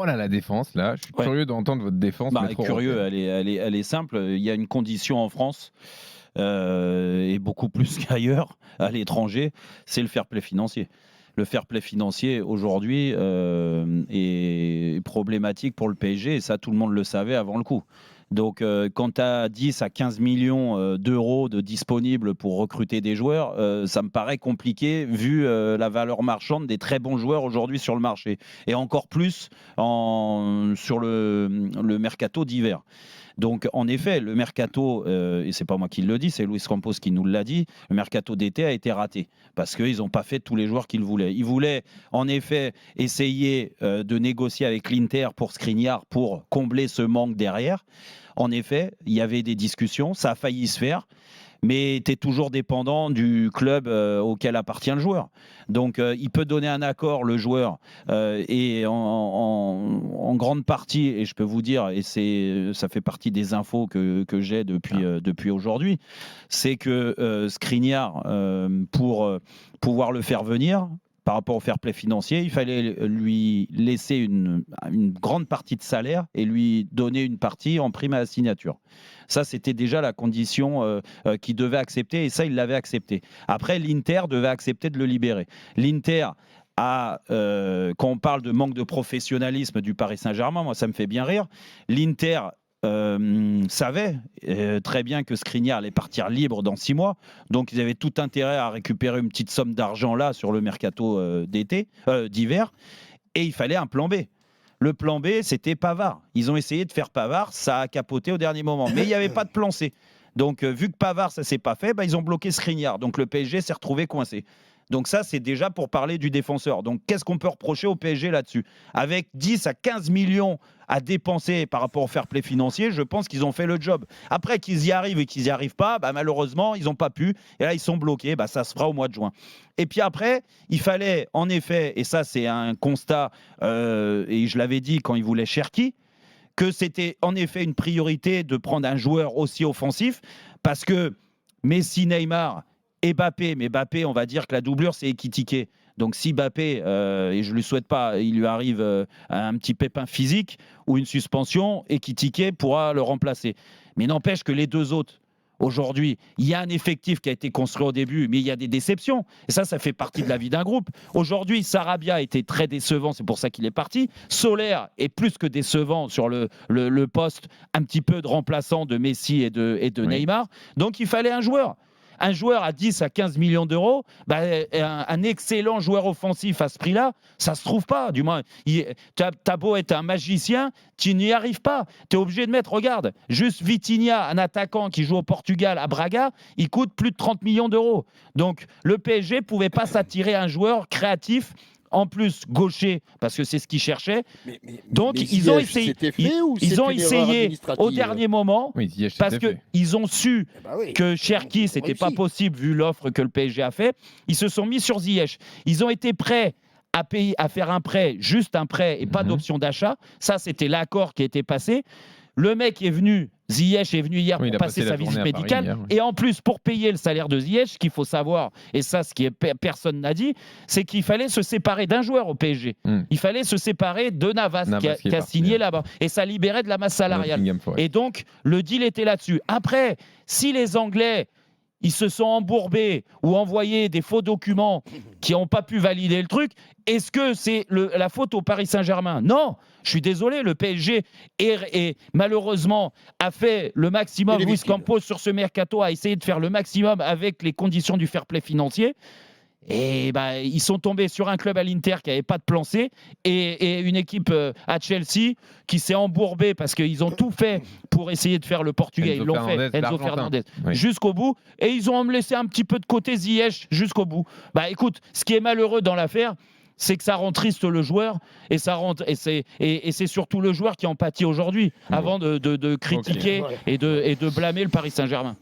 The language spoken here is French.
parole à la défense, là. Je suis curieux d'entendre votre défense. Curieux, elle est simple. Il y a une condition en France, et beaucoup plus qu'ailleurs, à l'étranger, c'est le fair play financier. Le fair play financier, aujourd'hui, est problématique pour le PSG, et ça, tout le monde le savait avant le coup. Donc, quand tu as 10 à 15 millions d'euros de disponibles pour recruter des joueurs, ça me paraît compliqué vu la valeur marchande des très bons joueurs aujourd'hui sur le marché. Et encore plus sur le mercato d'hiver. Donc, en effet, le mercato, et c'est pas moi qui le dis, c'est Luis Campos qui nous l'a dit, le mercato d'été a été raté parce qu'ils n'ont pas fait tous les joueurs qu'ils voulaient. Ils voulaient, en effet, essayer de négocier avec l'Inter pour Skriniar pour combler ce manque derrière. En effet, il y avait des discussions, ça a failli se faire. Mais tu es toujours dépendant du club auquel appartient le joueur. Donc, il peut donner un accord, le joueur, et en grande partie, et je peux vous dire, et ça fait partie des infos que j'ai depuis aujourd'hui, c'est que Skriniar, pour pouvoir le faire venir, par rapport au fair play financier, il fallait lui laisser une grande partie de salaire et lui donner une partie en prime à la signature. Ça, c'était déjà la condition qu'il devait accepter, et ça, il l'avait accepté. Après, l'Inter devait accepter de le libérer. L'Inter quand on parle de manque de professionnalisme du Paris Saint-Germain, moi, ça me fait bien rire. L'Inter savait très bien que Skriniar allait partir libre dans 6 mois, donc ils avaient tout intérêt à récupérer une petite somme d'argent là sur le mercato d'hiver, et il fallait un plan B. Le plan B, c'était Pavard. Ils ont essayé de faire Pavard, ça a capoté au dernier moment, mais il n'y avait pas de plan C. Donc, vu que Pavard, ça ne s'est pas fait, ils ont bloqué Skriniar. Donc, le PSG s'est retrouvé coincé. Donc ça, c'est déjà pour parler du défenseur. Donc, qu'est-ce qu'on peut reprocher au PSG là-dessus ? Avec 10 à 15 millions à dépenser par rapport au fair play financier, je pense qu'ils ont fait le job. Après, qu'ils y arrivent et qu'ils n'y arrivent pas, malheureusement, ils n'ont pas pu. Et là, ils sont bloqués. Ça se fera au mois de juin. Et puis après, il fallait, en effet, et ça, c'est un constat, et je l'avais dit quand ils voulaient Cherki, que c'était en effet une priorité de prendre un joueur aussi offensif, parce que Messi, Neymar et Mbappé, mais Mbappé, on va dire que la doublure, c'est Ekitike. Donc si Mbappé, et je ne lui souhaite pas, il lui arrive un petit pépin physique ou une suspension, Ekitike pourra le remplacer. Mais n'empêche que les deux autres, aujourd'hui, il y a un effectif qui a été construit au début, mais il y a des déceptions. Et ça fait partie de la vie d'un groupe. Aujourd'hui, Sarabia était très décevant, c'est pour ça qu'il est parti. Solaire est plus que décevant sur le poste, un petit peu de remplaçant de Messi et de Neymar. Donc, il fallait un joueur. Un joueur à 10 à 15 millions d'euros, un excellent joueur offensif à ce prix-là, ça ne se trouve pas. Du moins, t'as beau être un magicien, tu n'y arrives pas. Tu es obligé de mettre, regarde, juste Vitinha, un attaquant qui joue au Portugal à Braga, il coûte plus de 30 millions d'euros. Donc, le PSG ne pouvait pas s'attirer un joueur créatif, en plus gaucher, parce que c'est ce qu'ils cherchaient. Donc, ils ont essayé, au dernier moment, parce qu'ils ont su que Cherki, ce n'était pas possible vu l'offre que le PSG a fait. Ils se sont mis sur Ziyech. Ils ont été prêts à faire un prêt, juste un prêt et pas d'option d'achat. Ça, c'était l'accord qui a été passé. Le mec est venu, Ziyech est venu hier pour passer sa visite médicale. Paris, hier, et en plus, pour payer le salaire de Ziyech, ce qu'il faut savoir, et ça, ce que personne n'a dit, c'est qu'il fallait se séparer d'un joueur au PSG. Il fallait se séparer de Navas qui a signé là-bas. Et ça libérait de la masse salariale. Et donc, le deal était là-dessus. Après, si les Anglais, ils se sont embourbés ou envoyé des faux documents qui n'ont pas pu valider le truc, est-ce que c'est la faute au Paris Saint-Germain ? Non, je suis désolé, le PSG malheureusement a fait le maximum. Luis Campos sur ce mercato a essayé de faire le maximum avec les conditions du fair play financier. Et ils sont tombés sur un club à l'Inter qui n'avait pas de plan C et une équipe à Chelsea qui s'est embourbée parce qu'ils ont tout fait pour essayer de faire le Portugais. Ils l'ont fait, Enzo Fernandez, jusqu'au bout. Et ils ont laissé un petit peu de côté Ziyech jusqu'au bout. Écoute, ce qui est malheureux dans l'affaire, c'est que ça rend triste le joueur et c'est surtout le joueur qui en pâtit aujourd'hui avant de critiquer et de blâmer le Paris Saint-Germain.